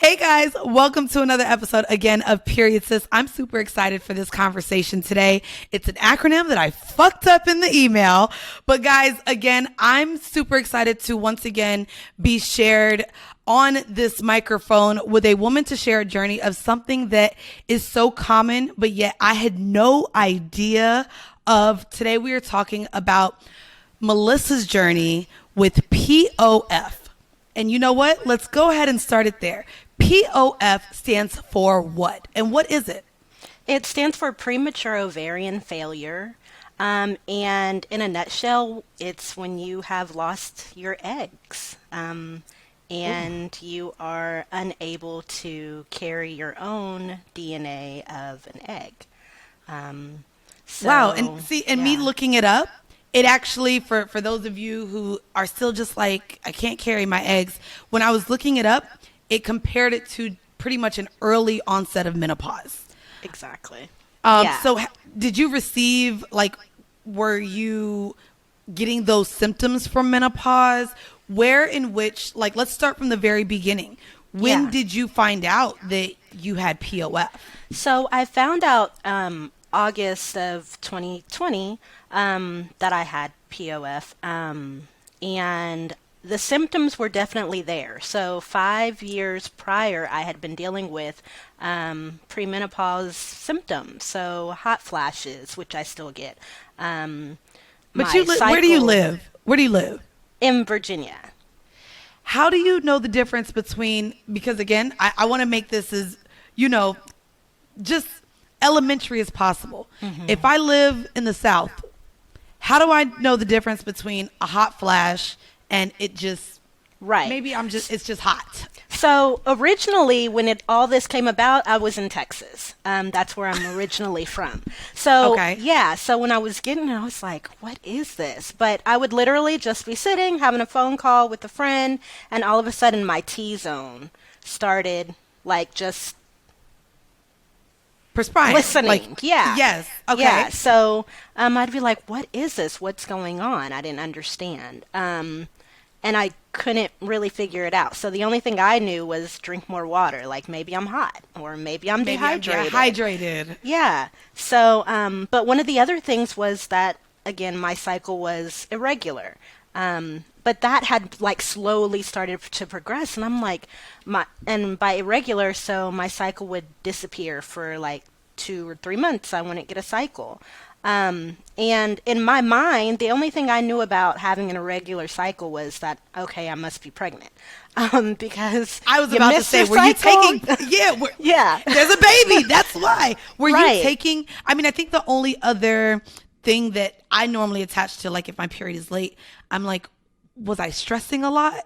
Hey guys, welcome to another episode again of Period Sis. I'm super excited for this conversation today. It's an acronym that I fucked up in the email. But guys, again, I'm super excited to once again be shared on this microphone with a woman to share a journey of something that is so common, but yet I had no idea of. Today we are talking about Melissa's journey with POF. And you know what? Let's go ahead and start it there. POF stands for what? And what is it? It stands for premature ovarian failure. And in a nutshell, it's when you have lost your eggs and you are unable to carry your own DNA of an egg. Wow. And see, me looking it up, it actually, for those of you who are still just like, I can't carry my eggs, when I was looking it up, it compared it to pretty much an early onset of menopause. Exactly. So did you receive, were you getting those symptoms from menopause? Where in which, let's start from the very beginning. When did you find out that you had POF? So I found out August of 2020 that I had POF, and the symptoms were definitely there. So 5 years prior, I had been dealing with premenopause symptoms, so hot flashes, which I still get. But where do you live? Where do you live? In Virginia. How do you know the difference between, because again, I want to make this as, just elementary as possible. Mm-hmm. If I live in the South, how do I know the difference between a hot flash and it just, maybe it's just hot? So originally when all this came about, I was in Texas. That's where I'm originally from. So so when I was getting it, I was like, what is this? But I would literally just be sitting, having a phone call with a friend, and all of a sudden my T-zone started just perspiring. Listening. Yes. Okay. Yeah. So I'd be like, what is this? What's going on? I didn't understand. And I couldn't really figure it out. So the only thing I knew was drink more water. Like maybe I'm hot or maybe I'm dehydrated. Yeah. So, but one of the other things was that, again, my cycle was irregular. But that had slowly started to progress, and I'm like, and by irregular, so my cycle would disappear for 2 or 3 months. I wouldn't get a cycle. And in my mind, the only thing I knew about having an irregular cycle was that, okay, I must be pregnant. Because I was about to say, were you taking, there's a baby. That's why. Were you taking, I think the only other thing that I normally attach to, if my period is late, I'm like, was I stressing a lot?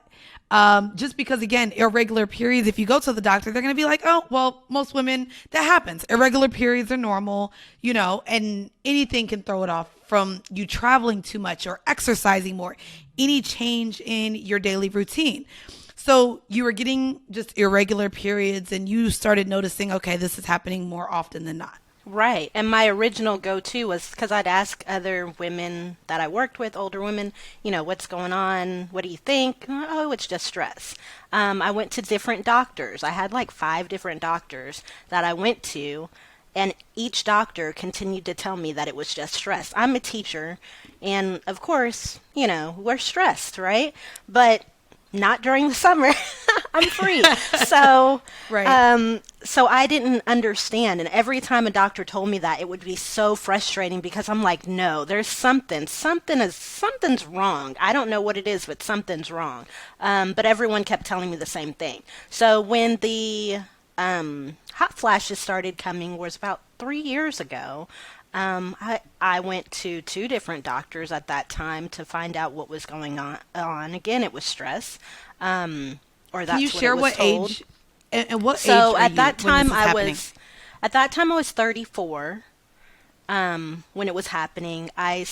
Just because, again, irregular periods, if you go to the doctor, they're going to be like, oh, well, most women, that happens. Irregular periods are normal, and anything can throw it off, from you traveling too much or exercising more, any change in your daily routine. So you were getting just irregular periods and you started noticing, okay, this is happening more often than not. Right. And my original go-to was because I'd ask other women that I worked with, older women, what's going on? What do you think? Oh, it's just stress. I went to different doctors. I had 5 different doctors that I went to, and each doctor continued to tell me that it was just stress. I'm a teacher, and of course, we're stressed, right? But not during the summer. I'm free. So, so I didn't understand. And every time a doctor told me that, it would be so frustrating because I'm like, no, there's something's wrong. I don't know what it is, but something's wrong. But everyone kept telling me the same thing. So when the hot flashes started coming was about 3 years ago. I went to 2 different doctors at that time to find out what was going on. Again, it was stress. Or that's Can you share what told. Age and what so age at that time I happening? was 34 when it was happening. My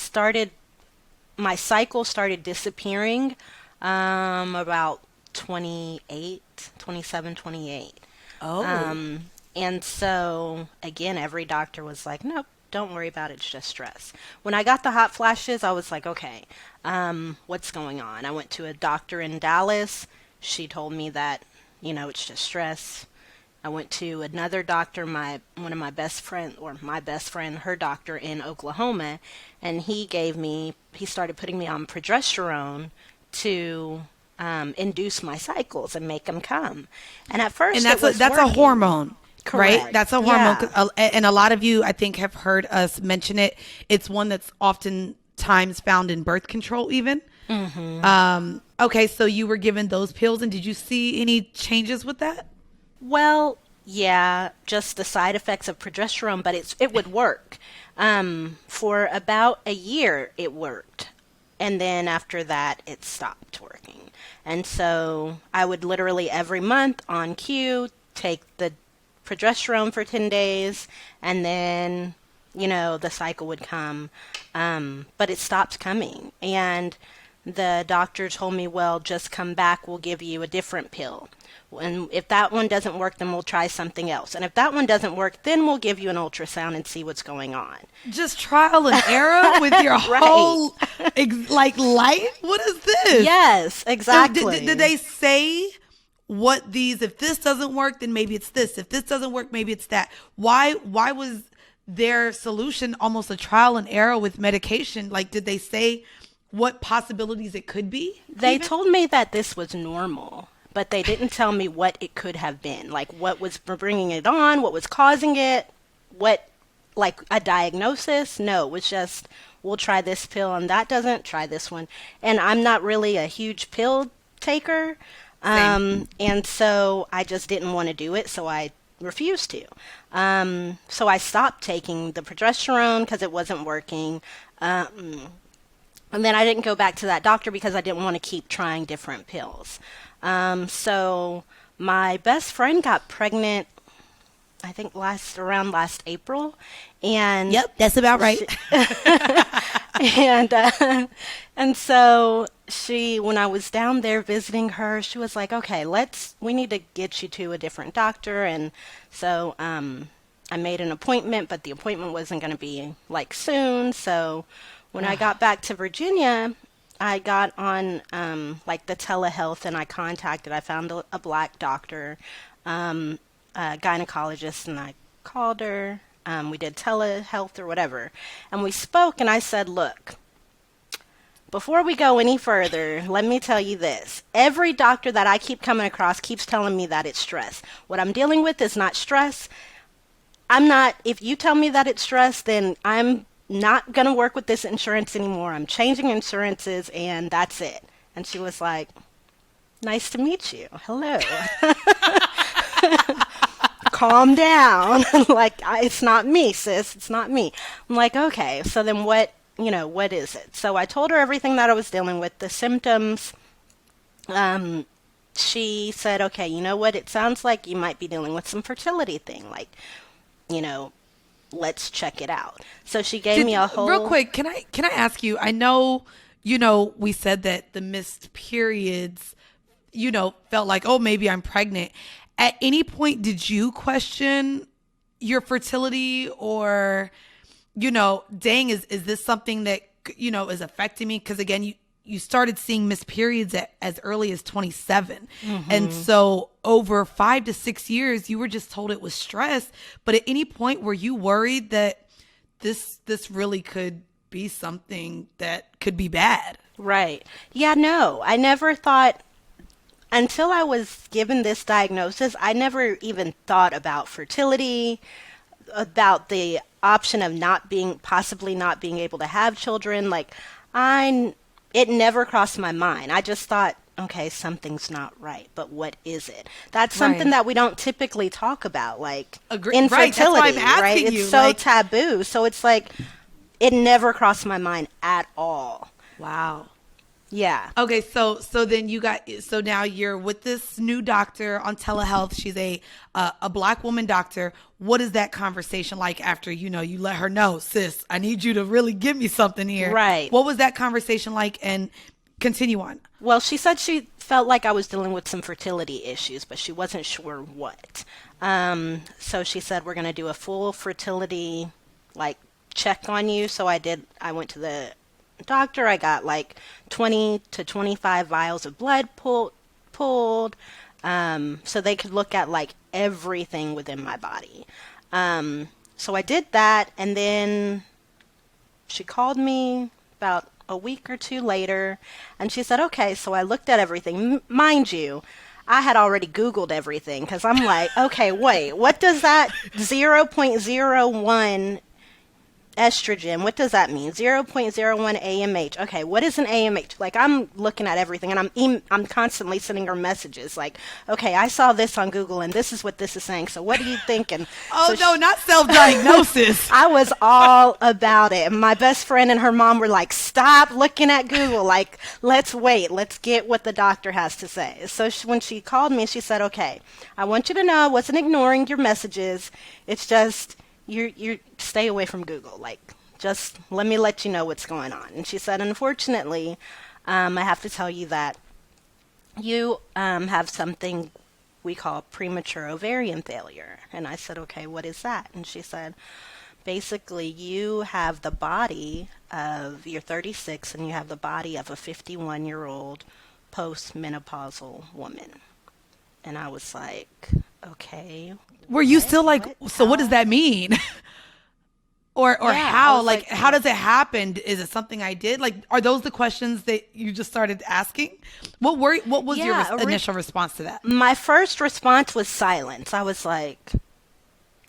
cycle started disappearing about 27, 28. Oh. And so again, every doctor was like, nope, don't worry about it, it's just stress. When I got the hot flashes, I was like, okay, what's going on? I went to a doctor in Dallas. She told me that it's just stress. I went to another doctor, my best friend, her doctor in Oklahoma, and he started putting me on progesterone to induce my cycles and make them come. And at first, and that's a hormone. Correct. Right? That's a hormone. Yeah. And a lot of you, I think, have heard us mention it. It's one that's oftentimes found in birth control even. Mm-hmm. Okay, so you were given those pills, and did you see any changes with that? Well, yeah, just the side effects of progesterone, but it would work. For about a year, it worked. And then after that, it stopped working. And so I would literally every month on cue take the progesterone for 10 days, and then, the cycle would come. But it stopped coming. And the doctor told me, well, just come back, we'll give you a different pill. And if that one doesn't work, then we'll try something else. And if that one doesn't work, then we'll give you an ultrasound and see what's going on. Just trial and error with your whole life? What is this? Yes, exactly. So did they say if this doesn't work, then maybe it's this. If this doesn't work, maybe it's that. Why was their solution almost a trial and error with medication? Like, did they say what possibilities it could be? They told me that this was normal, but they didn't tell me what it could have been. Like, what was bringing it on, what was causing it, like a diagnosis. No, it was just, we'll try this pill and that doesn't, try this one. And I'm not really a huge pill taker. And so I just didn't want to do it. So I refused to. So I stopped taking the progesterone because it wasn't working. And then I didn't go back to that doctor because I didn't want to keep trying different pills. So my best friend got pregnant, I think around last April. And yep, that's about right. And so when I was down there visiting her, she was like, okay, we need to get you to a different doctor. And so I made an appointment, but the appointment wasn't going to be soon. So when I got back to Virginia, I got on the telehealth, and I found a black doctor, a gynecologist, and I called her. We did telehealth or whatever, and we spoke, and I said, look, before we go any further, let me tell you this. Every doctor that I keep coming across keeps telling me that it's stress. What I'm dealing with is not stress. If you tell me that it's stress, then I'm not going to work with this insurance anymore. I'm changing insurances, and that's it. And she was like, nice to meet you. Hello. Calm down. It's not me, sis. It's not me. I'm like, okay, so then what is it? So I told her everything that I was dealing with, the symptoms. She said, okay, you know what? It sounds like you might be dealing with some fertility thing. Let's check it out. So she gave me a whole... Real quick, can I ask you, I know, we said that the missed periods, felt like, oh, maybe I'm pregnant. At any point, did you question your fertility or, dang, is this something that, is affecting me? Because again, you started seeing missed periods as early as 27. Mm-hmm. And so over 5 to 6 years, you were just told it was stress. But at any point, were you worried that this really could be something that could be bad? Right. Yeah, no, I never thought, until I was given this diagnosis, I never even thought about fertility, about the option of possibly not being able to have children. It never crossed my mind. I just thought, okay, something's not right, but what is it? That's something that we don't typically talk about, infertility, right? That's why I'm asking right? you. It's so taboo. So it's it never crossed my mind at all. Wow. Yeah. Okay, so then so now you're with this new doctor on telehealth. She's a black woman doctor. What is that conversation like after, you let her know, sis, I need you to really give me something here. Right. What was that conversation like? And continue on. Well, she said she felt like I was dealing with some fertility issues, but she wasn't sure what. So she said, we're going to do a full fertility, check on you. So I did. I went to the doctor. I got 20 to 25 vials of blood pulled. So they could look at like everything within my body. So I did that, and then she called me about a week or two later, and she said, okay, so I looked at everything. Mind you, I had already Googled everything, because I'm like, okay, wait, what does that 0.01 estrogen, what does that mean? 0.01 AMH. Okay, what is an AMH? Like, I'm looking at everything, and I'm constantly sending her messages like, okay, I saw this on Google, and this is what this is saying, so what do you think? And oh, so no, not self-diagnosis. I was all about it. And my best friend and her mom were like, stop looking at Google. Like, let's wait. Let's get what the doctor has to say. So when she called me, she said, okay, I want you to know I wasn't ignoring your messages. It's just, you stay away from Google. Like, just let me let you know what's going on. And she said, unfortunately, I have to tell you that you have something we call premature ovarian failure. And I said, okay, what is that? And she said, basically, you have the body of, you're 36, and you have the body of a 51-year-old post-menopausal woman. And I was like, okay. Were you still like, so what does that mean? or yeah, how, like, how does it happen? Is it something I did? Like, are those the questions that you just started asking? What was your initial response to that? My first response was silence. I was like,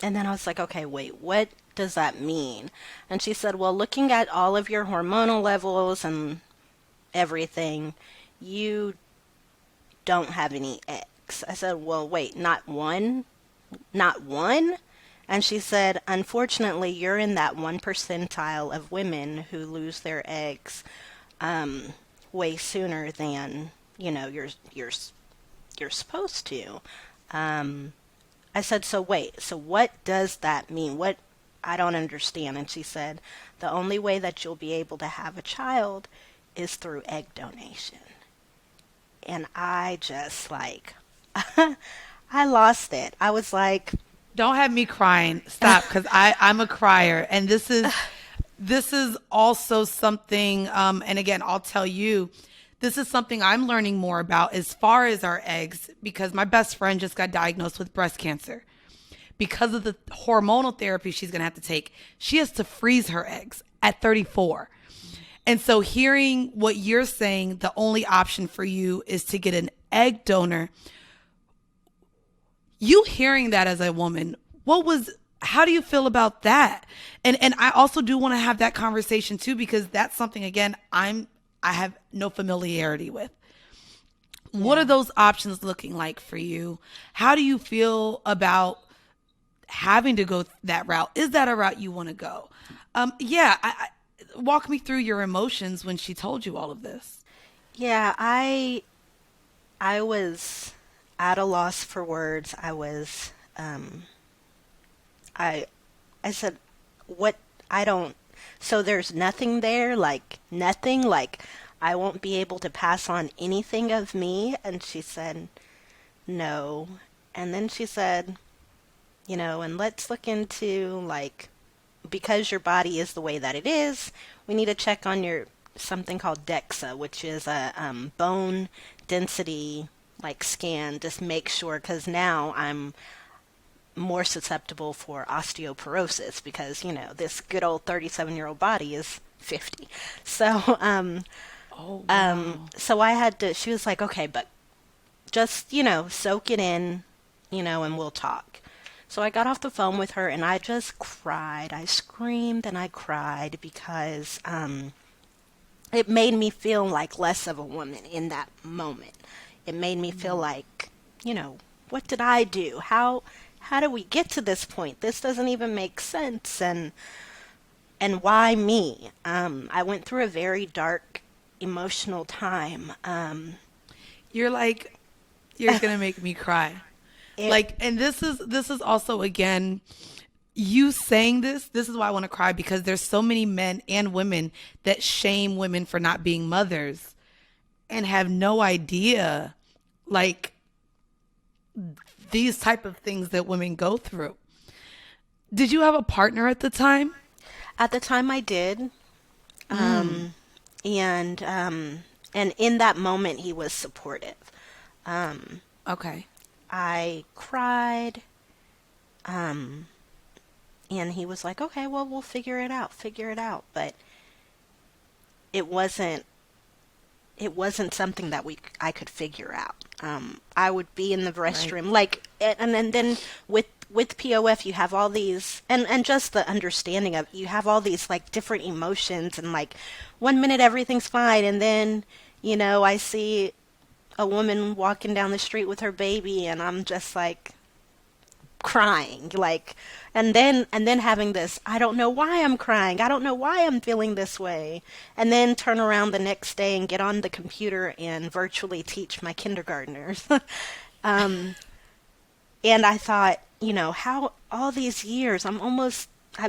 and then I was like, okay, wait, what does that mean? And she said, well, looking at all of your hormonal levels and everything, you don't have any eggs. I said, well, wait, not one? Not one? And she said, unfortunately, you're in that 1 percentile of women who lose their eggs way sooner than, you're supposed to. I said, so wait, so what does that mean? What? I don't understand. And she said, the only way that you'll be able to have a child is through egg donation. And I just like, I lost it. I was like, don't have me crying. Stop, because I'm a crier. And this is also something, and again, I'll tell you, this is something I'm learning more about as far as our eggs, because my best friend just got diagnosed with breast cancer. Because of the hormonal therapy she's going to have to take, she has to freeze her eggs at 34. And so hearing what you're saying, the only option for you is to get an egg donor. You hearing that as a woman, how do you feel about that? And I also do want to have that conversation too, because that's something, again, I have no familiarity with. Yeah. What are those options looking like for you? How do you feel about having to go that route? Is that a route you want to go? Walk me through your emotions when she told you all of this. Yeah, I was at a loss for words. I was, I said, what? So there's nothing there, like nothing, like I won't be able to pass on anything of me. And she said, no. And then she said, and let's look into, like, because your body is the way that it is, we need to check on your something called DEXA, which is a bone density like scan. Just make sure, because now I'm more susceptible for osteoporosis because this good old 37-year-old body is 50. So so I had to. She was like, okay, but just soak it in, and we'll talk. So I got off the phone with her and I just cried. I screamed and I cried because it made me feel like less of a woman in that moment. It made me feel like, what did I do? How do we get to this point? This doesn't even make sense. And why me? I went through a very dark emotional time. You're going to make me cry. And this is also, again, you saying this is why I want to cry, because there's so many men and women that shame women for not being mothers and have no idea, like, these type of things that women go through. Did you have a partner at the time? At the time I did. And in that moment he was supportive. Okay. I cried. And he was like, okay, well, we'll figure it out. But it wasn't something that I could figure out. I would be in the restroom, like, and then with POF, you have all these, and just the understanding of, you have all these, like, different emotions, and, like, 1 minute everything's fine, and then, I see a woman walking down the street with her baby, and I'm just, like, crying, like, and then having this, I don't know why I'm crying, I don't know why I'm feeling this way, and then turn around the next day and get on the computer and virtually teach my kindergartners. And I thought, how all these years, I've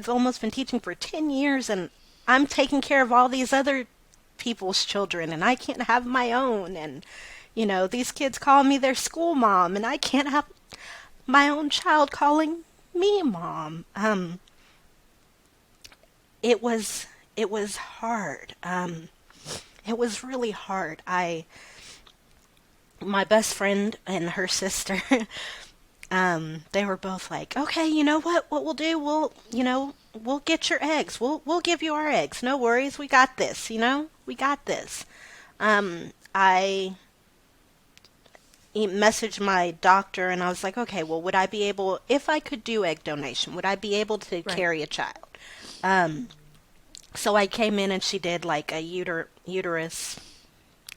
almost been teaching for 10 years, and I'm taking care of all these other people's children, and I can't have my own, and these kids call me their school mom, and I can't have my own child calling me mom. It was hard. It was really hard. My best friend and her sister, they were both like, okay, you know what we'll do? We'll get your eggs. We'll give you our eggs. No worries. We got this, we got this. I messaged my doctor, and I was like, okay, well, would I be able, if I could do egg donation, would I be able to carry a child? So I came in, and she did like a uterus.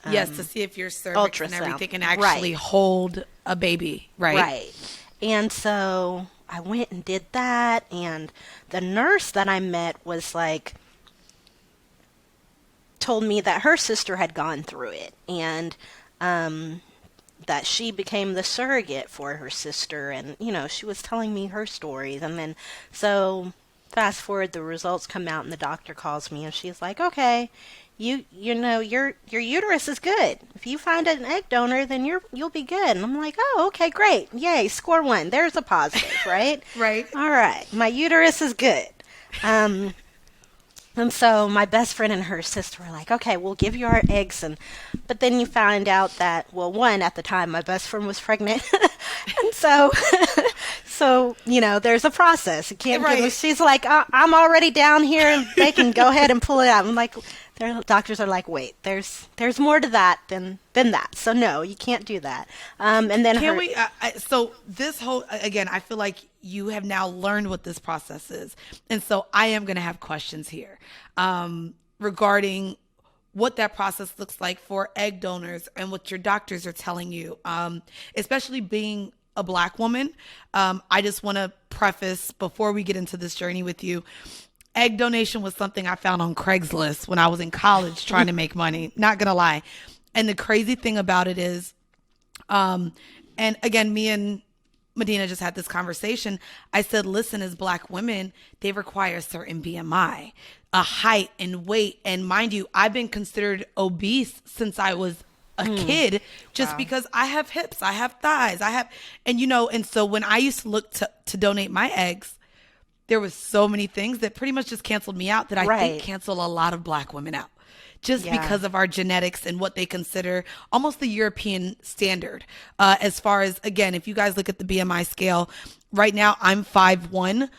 Yes, to see if your cervix ultrasound. And everything can actually hold a baby, right? Right. And so I went and did that, and the nurse that I met was like, told me that her sister had gone through it, and that she became the surrogate for her sister, and she was telling me her stories. And then so fast forward, the results come out, and the doctor calls me, and she's like, okay, your uterus is good. If you find an egg donor, then you'll be good. And I'm like, oh, okay, great, yay, score one, there's a positive. Right. Right. All right, my uterus is good. And so my best friend and her sister were like, okay, we'll give you our eggs. But then you find out that, well, one, at the time, my best friend was pregnant. And so, there's a process. You can't give them, she's like, I'm already down here. They can go ahead and pull it out. I'm like, their doctors are like, wait, there's more to that than that. So no, you can't do that. And then so this whole, again, I feel like you have now learned what this process is. And so I am going to have questions here regarding what that process looks like for egg donors and what your doctors are telling you, especially being a Black woman. I just want to preface before we get into this journey with you, egg donation was something I found on Craigslist when I was in college trying to make money, not going to lie. And the crazy thing about it is, and again, me and Medina just had this conversation. I said, listen, as Black women, they require a certain BMI, a height and weight. And mind you, I've been considered obese since I was a kid, just because I have hips, I have thighs, and so when I used to look to donate my eggs, there was so many things that pretty much just canceled me out that I think cancel a lot of Black women out. Just because of our genetics and what they consider almost the European standard. As far as, again, if you guys look at the BMI scale, right now I'm 5'1".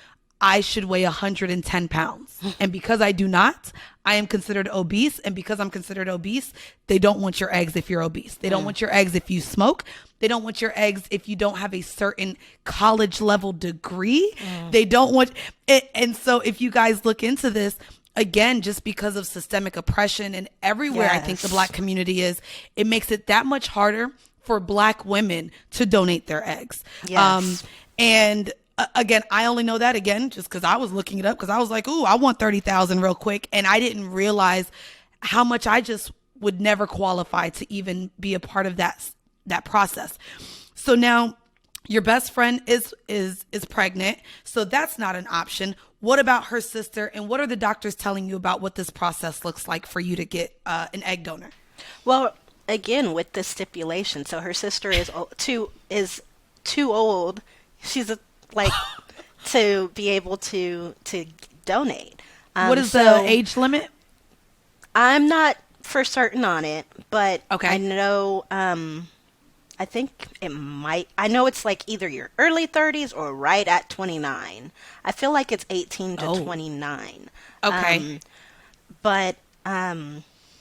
I should weigh 110 pounds. And because I do not, I am considered obese. And because I'm considered obese, they don't want your eggs if you're obese. They don't want your eggs if you smoke. They don't want your eggs if you don't have a certain college level degree. They don't want it. And so if you guys look into this, again, just because of systemic oppression and everywhere I think the Black community is, it makes it that much harder for Black women to donate their eggs. And again, I only know that again just because I was looking it up, because I was like, ooh, I want 30,000 real quick. And I didn't realize how much I just would never qualify to even be a part of that process. So now your best friend is pregnant, so that's not an option. What about her sister, and what are the doctors telling you about what this process looks like for you to get an egg donor? Well, again, with the stipulation, so her sister is too old. She's to be able to donate. What is the age limit? I'm not for certain on it, but okay. I know I think I know it's like either your early 30s or right at 29. I feel like it's 18 to 29. Okay. But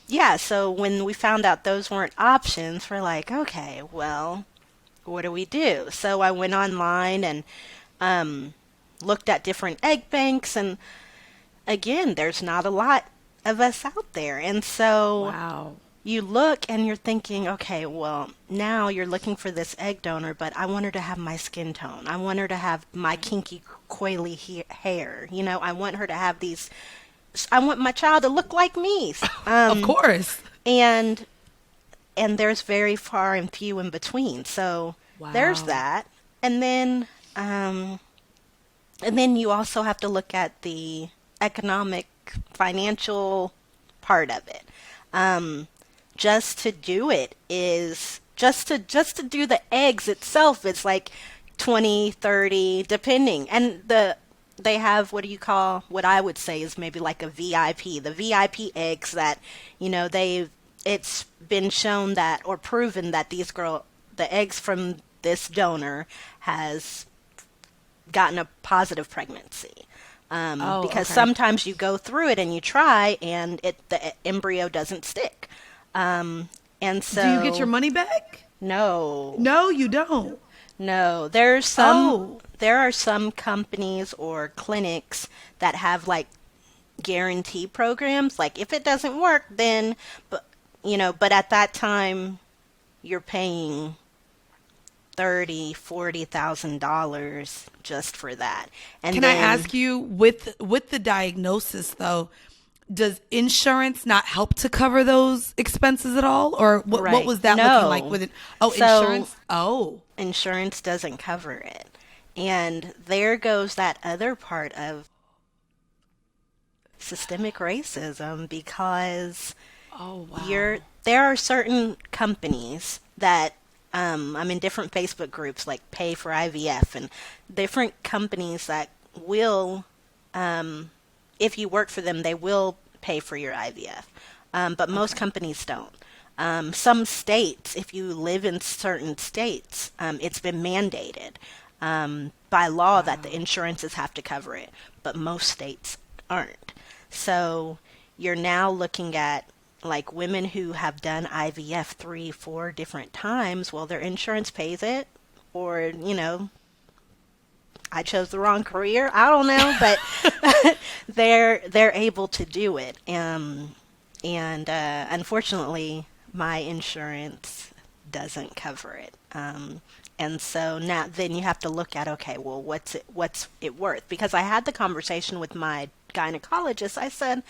yeah, so when we found out those weren't options, we're like, okay, well, what do we do? So I went online and looked at different egg banks, and again, there's not a lot of us out there. And so Wow. you look and you're thinking, okay, well, now you're looking for this egg donor, but I want her to have my skin tone. I want her to have my kinky, coily hair. You know, I want her to have I want my child to look like me. Of course. And there's very far and few in between. So there's that. And then you also have to look at the economic, financial part of it. Just to do it is just to do the eggs itself, it's like 20, 30, depending. And they have what I would say is maybe like a VIP, the VIP eggs that, you know, it's been shown that or proven that the eggs from this donor has gotten a positive pregnancy. Because sometimes you go through it and you try and the embryo doesn't stick. And so, do you get your money back? No. No, you don't. No, there are some companies or clinics that have like guarantee programs. Like if it doesn't work, then, but at that time you're paying $30,000-$40,000 just for that. And Can I ask you, with the diagnosis though, does insurance not help to cover those expenses at all? Or what was that looking like with it? Insurance? Insurance doesn't cover it. And there goes that other part of systemic racism, because there are certain companies that I'm in different Facebook groups like Pay for IVF and different companies that will, if you work for them, they will pay for your IVF. But most companies don't. Some states, if you live in certain states, it's been mandated by law that the insurances have to cover it, but most states aren't. So you're now looking at like women who have done IVF 3-4 different times. Well, their insurance pays it, or I chose the wrong career. I don't know, but they're able to do it, and unfortunately, my insurance doesn't cover it. And so now then you have to look at, okay, well, what's it worth? Because I had the conversation with my gynecologist. I said,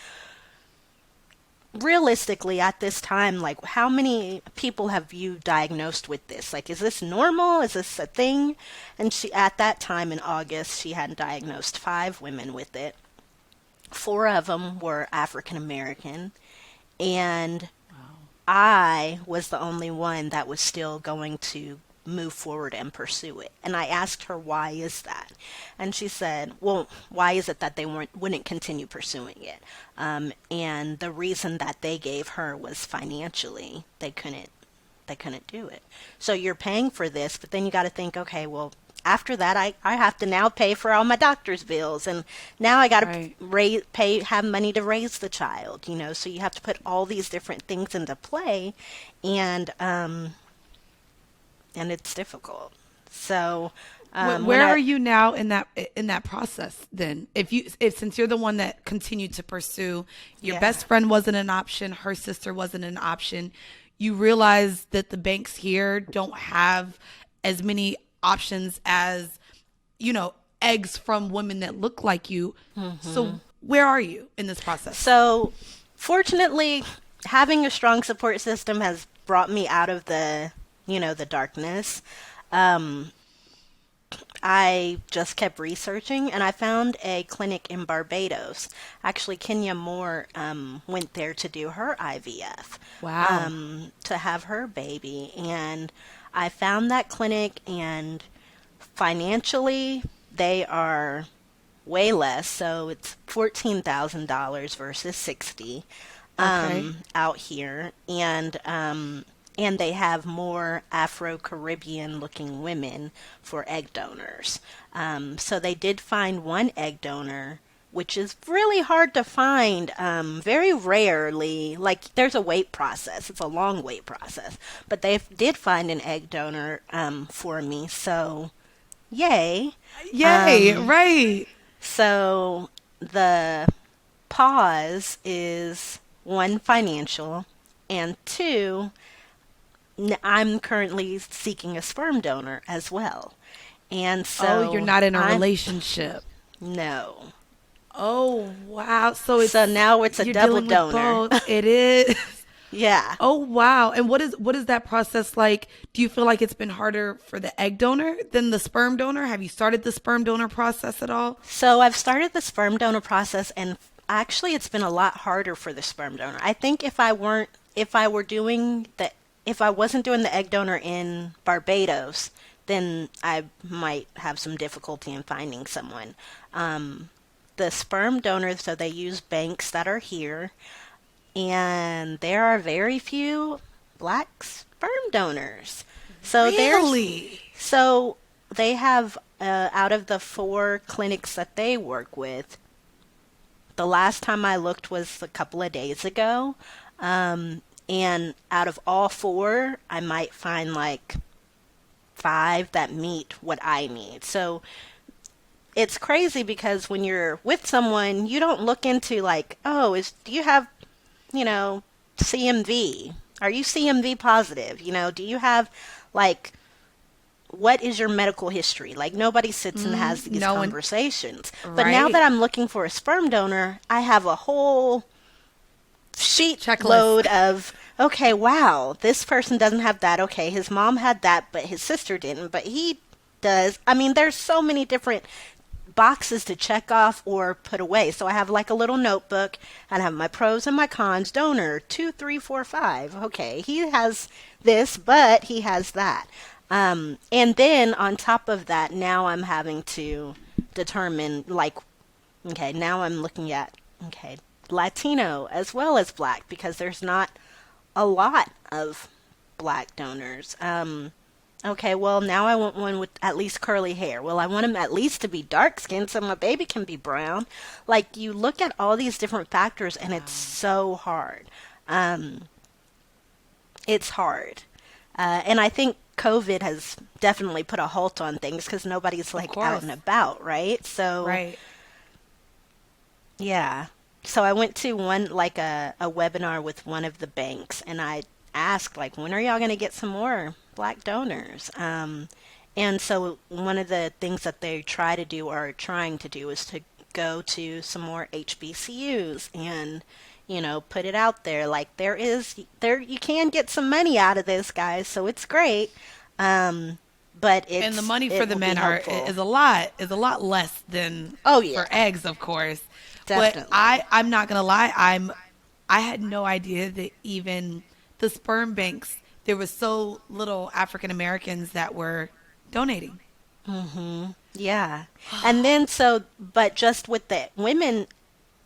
realistically, at this time, like, how many people have you diagnosed with this? Like, is this normal? Is this a thing? And she, at that time in August, she had diagnosed 5 women with it. 4 of them were African American, and I was the only one that was still going to move forward and pursue it. And I asked her, why is that? And she said, well, why is it that they wouldn't continue pursuing it? And the reason that they gave her was financially. They couldn't do it. So you're paying for this, but then you got to think, okay, well, after that, I have to now pay for all my doctor's bills, and now I got to have money to raise the child, so you have to put all these different things into play, and it's difficult. So where are you now in that process then? If since you're the one that continued to pursue, your best friend wasn't an option, her sister wasn't an option, you realize that the banks here don't have as many options as eggs from women that look like you. So where are you in this process? So fortunately, having a strong support system has brought me out of the darkness. I just kept researching, and I found a clinic in Barbados. Actually, Kenya Moore went there to do her IVF. Wow. To have her baby. And I found that clinic, and financially, they are way less. So it's $14,000 versus $60,000 out here. And and they have more Afro-Caribbean looking women for egg donors. So they did find one egg donor, which is really hard to find, very rarely. Like, there's a wait process. It's a long wait process. But they did find an egg donor for me, so yay. Yay, right. So the pause is, one, financial, and two, I'm currently seeking a sperm donor as well. And so you're not in a relationship. No. Oh, wow. So now it's a double donor. It is. Yeah. Oh, wow. And what is that process like? Do you feel like it's been harder for the egg donor than the sperm donor? Have you started the sperm donor process at all? So I've started the sperm donor process, and actually it's been a lot harder for the sperm donor. I think if I wasn't doing the egg donor in Barbados, then I might have some difficulty in finding someone. The sperm donors, so they use banks that are here, and there are very few Black sperm donors. So really? So they have, out of the 4 clinics that they work with, the last time I looked was a couple of days ago, and out of all 4, I might find like 5 that meet what I need. So it's crazy because when you're with someone, you don't look into like, do you have, CMV? Are you CMV positive? Do you have, like, what is your medical history? Like, nobody sits and has these conversations. Right. But now that I'm looking for a sperm donor, I have a whole load of, okay, wow, this person doesn't have that. Okay, his mom had that, but his sister didn't, but he does. I mean, there's so many different boxes to check off or put away. So I have like a little notebook, and I have my pros and my cons. Donor 2, 3, 4, 5. Okay, he has this, but he has that. And then on top of that, now I'm having to determine, like, okay, now I'm looking at, okay, Latino as well as Black, because there's not a lot of Black donors. Okay, well, now I want one with at least curly hair. Well, I want him at least to be dark skinned so my baby can be brown. Like, you look at all these different factors, and it's so hard. It's hard. And I think COVID has definitely put a halt on things because nobody's like out and about, right? So, right. Yeah. So I went to one, like a webinar with one of the banks, and I asked, like, when are y'all going to get some more Black donors? And so one of the things that they try to do, or are trying to do, is to go to some more HBCUs and, put it out there. Like, you can get some money out of this, guys, so it's great. But and the money for the men is a lot less than for eggs, of course. Definitely. But I'm not gonna lie, I had no idea that even the sperm banks, there was so little African Americans that were donating. Mm-hmm. Yeah. And then but just with the women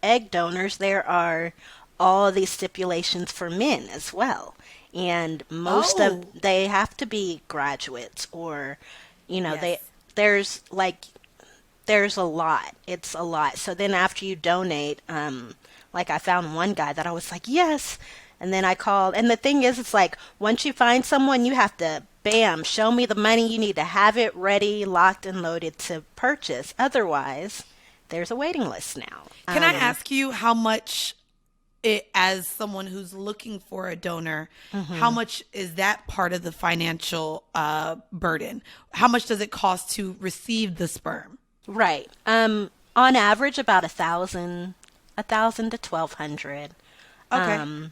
egg donors, there are all these stipulations for men as well. And most of they have to be graduates, or yes. There's a lot. It's a lot. So then after you donate, like, I found one guy that I was like, yes. And then I called. And the thing is, it's like, once you find someone, you have to, bam, show me the money. You need to have it ready, locked and loaded to purchase. Otherwise, there's a waiting list now. Can I ask you how much, as someone who's looking for a donor, how much is that part of the financial burden? How much does it cost to receive the sperm? Right. On average, about $1,000 to $1,200. Okay.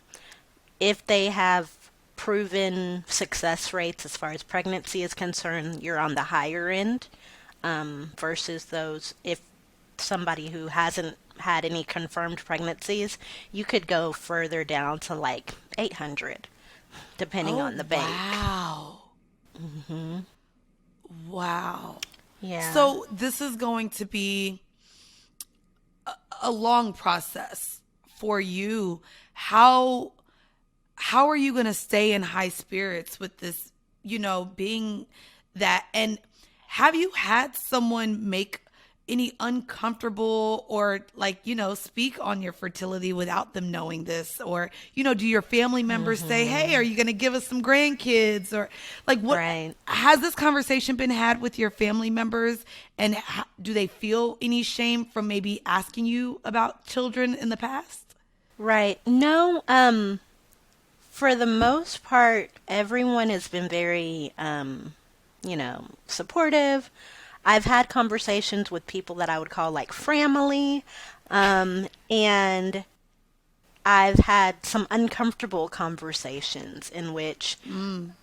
If they have proven success rates as far as pregnancy is concerned, you're on the higher end, versus those, if somebody who hasn't had any confirmed pregnancies, you could go further down to like $800, depending on the bank. Wow. Mm-hmm. Wow. Yeah. So this is going to be a long process for you. How how are you going to stay in high spirits with this, being that? And have you had someone make any uncomfortable or speak on your fertility without them knowing this? Or, do your family members say, hey, are you going to give us some grandkids? Or what has this conversation been had with your family members? And do they feel any shame from maybe asking you about children in the past? Right. No, for the most part, everyone has been very, supportive. I've had conversations with people that I would call like family, and I've had some uncomfortable conversations in which,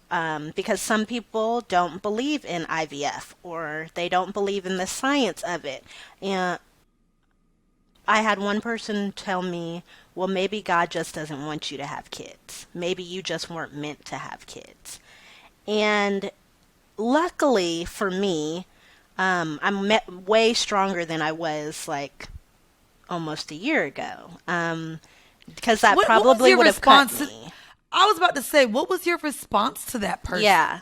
because some people don't believe in IVF or they don't believe in the science of it. And I had one person tell me, well, maybe God just doesn't want you to have kids. Maybe you just weren't meant to have kids. And luckily for me, I'm way stronger than I was like almost a year ago. Because that probably would have cut me. I was about to say, what was your response to that person? Yeah,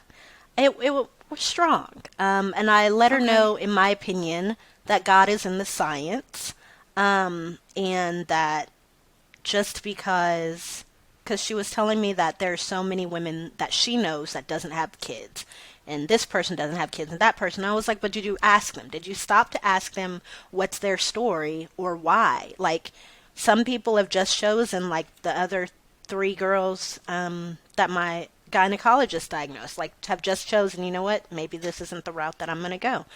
it was strong. And I let her know, in my opinion, that God is in the science. And that just because she was telling me that there's so many women that she knows that doesn't have kids. And this person doesn't have kids and that person. I was like, but did you ask them? Did you stop to ask them what's their story or why? Like, some people have just chosen, like the other 3 girls that my gynecologist diagnosed, like have just chosen, you know what, maybe this isn't the route that I'm going to go.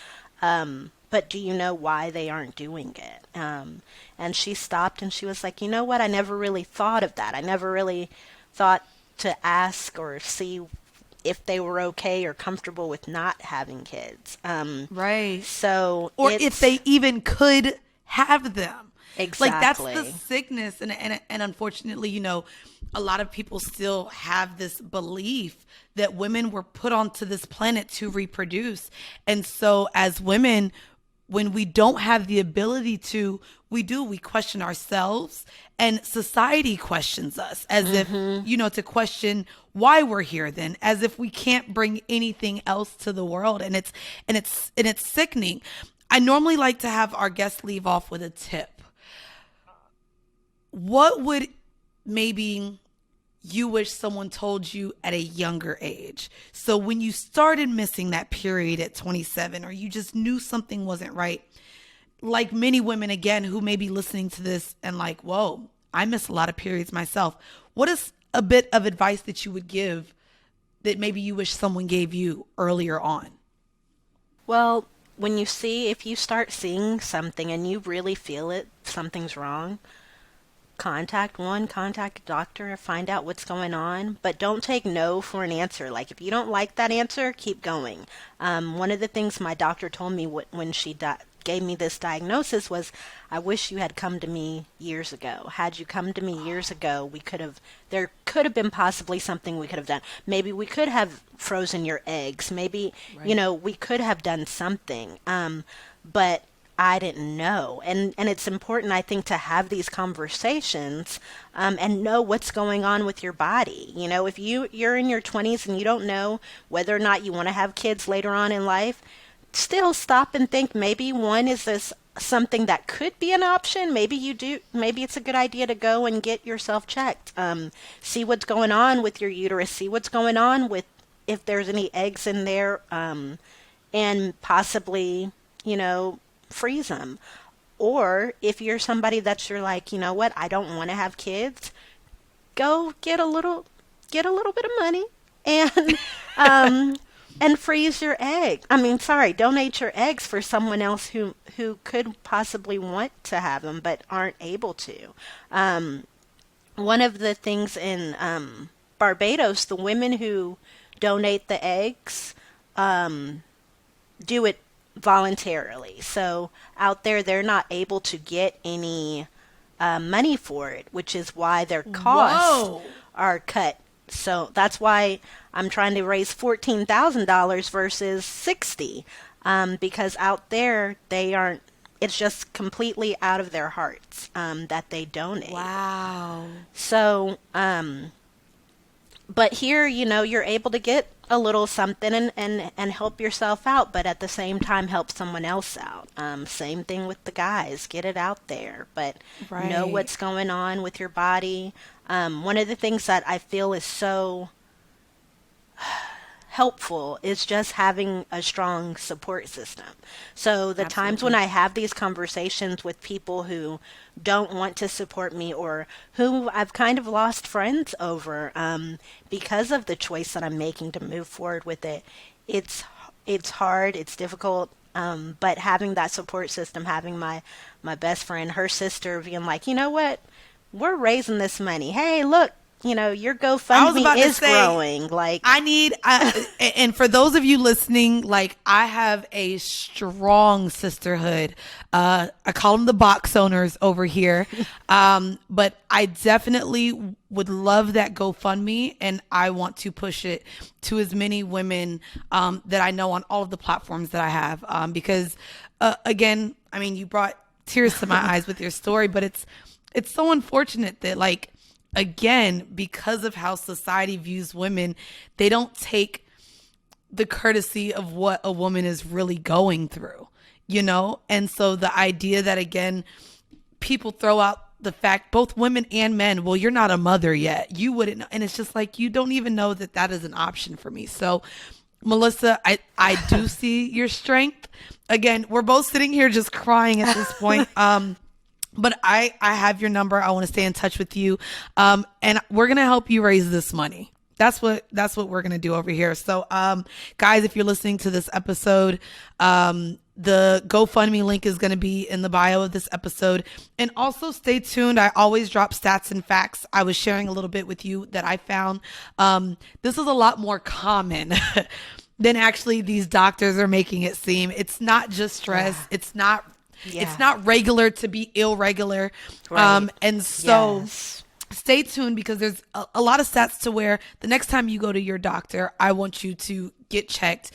But do you know why they aren't doing it? And she stopped and she was like, you know what, I never really thought of that. I never really thought to ask or see if they were okay or comfortable with not having kids. Right. So, or if they even could have them. Exactly. Like, that's the sickness. And unfortunately, a lot of people still have this belief that women were put onto this planet to reproduce. And so as women, when we don't have the ability to, we question ourselves, and society questions us as if, to question why we're here then, as if we can't bring anything else to the world. And it's sickening. I normally like to have our guests leave off with a tip. What would maybe you wish someone told you at a younger age? So when you started missing that period at 27, or you just knew something wasn't right, like many women, again, who may be listening to this and like, whoa, I miss a lot of periods myself. What is a bit of advice that you would give that maybe you wish someone gave you earlier on? Well, if you start seeing something and you really feel it, something's wrong, contact a doctor, find out what's going on, but don't take no for an answer. Like, if you don't like that answer, keep going. One of the things my doctor told me when she gave me this diagnosis was, I wish you had come to me years ago. Had you come to me years ago, there could have been possibly something we could have done. Maybe we could have frozen your eggs. Maybe, we could have done something. But I didn't know. And it's important, I think, to have these conversations and know what's going on with your body. If you're in your 20s and you don't know whether or not you want to have kids later on in life, still stop and think, maybe is this something that could be an option? Maybe you do. Maybe it's a good idea to go and get yourself checked. See what's going on with your uterus. See what's going on with if there's any eggs in there, and possibly, freeze them. Or if you're somebody you're like, you know what, I don't want to have kids, go get a little bit of money and and freeze your donate your eggs for someone else who could possibly want to have them but aren't able to. One of the things in Barbados, the women who donate the eggs do it voluntarily. So out there, they're not able to get any money for it, which is why their costs are cut. So that's why I'm trying to raise $14,000 versus $60,000, because out there it's just completely out of their hearts that they donate. Wow. So But here, you're able to get a little something and help yourself out, but at the same time help someone else out. Same thing with the guys. Get it out there, but know what's going on with your body. One of the things that I feel is so helpful is just having a strong support system. So the times when I have these conversations with people who don't want to support me or who I've kind of lost friends over because of the choice that I'm making to move forward with it, it's hard, it's difficult, but having that support system, having my best friend, her sister being like, you know what, we're raising this money. Hey, look, your GoFundMe is growing. Like, and for those of you listening, like, I have a strong sisterhood. I call them the box owners over here. But I definitely would love that GoFundMe, and I want to push it to as many women that I know on all of the platforms that I have. Because again, I mean, you brought tears to my eyes with your story, but it's so unfortunate that, like, again, because of how society views women, they don't take the courtesy of what a woman is really going through, And so the idea that, again, people throw out the fact, both women and men, well, you're not a mother yet. You wouldn't know. And it's just like, you don't even know that is an option for me. So, Melissa, I do see your strength. Again, we're both sitting here just crying at this point. But I have your number. I want to stay in touch with you. And we're going to help you raise this money. That's what we're going to do over here. So, guys, if you're listening to this episode, the GoFundMe link is going to be in the bio of this episode. And also stay tuned. I always drop stats and facts. I was sharing a little bit with you that I found. This is a lot more common than actually these doctors are making it seem. It's not just stress. Yeah. It's not regular to be irregular. Right. And so stay tuned, because there's a lot of stats to where the next time you go to your doctor, I want you to get checked,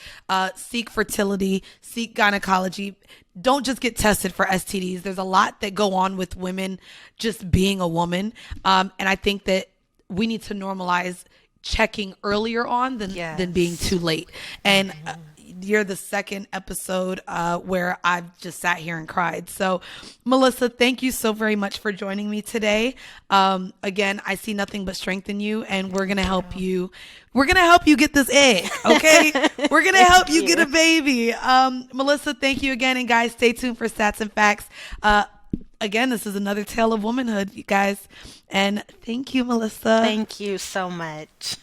seek fertility, seek gynecology. Don't just get tested for STDs. There's a lot that go on with women just being a woman. And I think that we need to normalize checking earlier on than being too late. And you're the second episode where I've just sat here and cried. So, Melissa, thank you so very much for joining me today. Again, I see nothing but strength in you, and we're going to help you. We're going to help you get this egg, okay? We're going to help you get a baby. Melissa, thank you again. And guys, stay tuned for Stats and Facts. Again, this is another tale of womanhood, you guys. And thank you, Melissa. Thank you so much.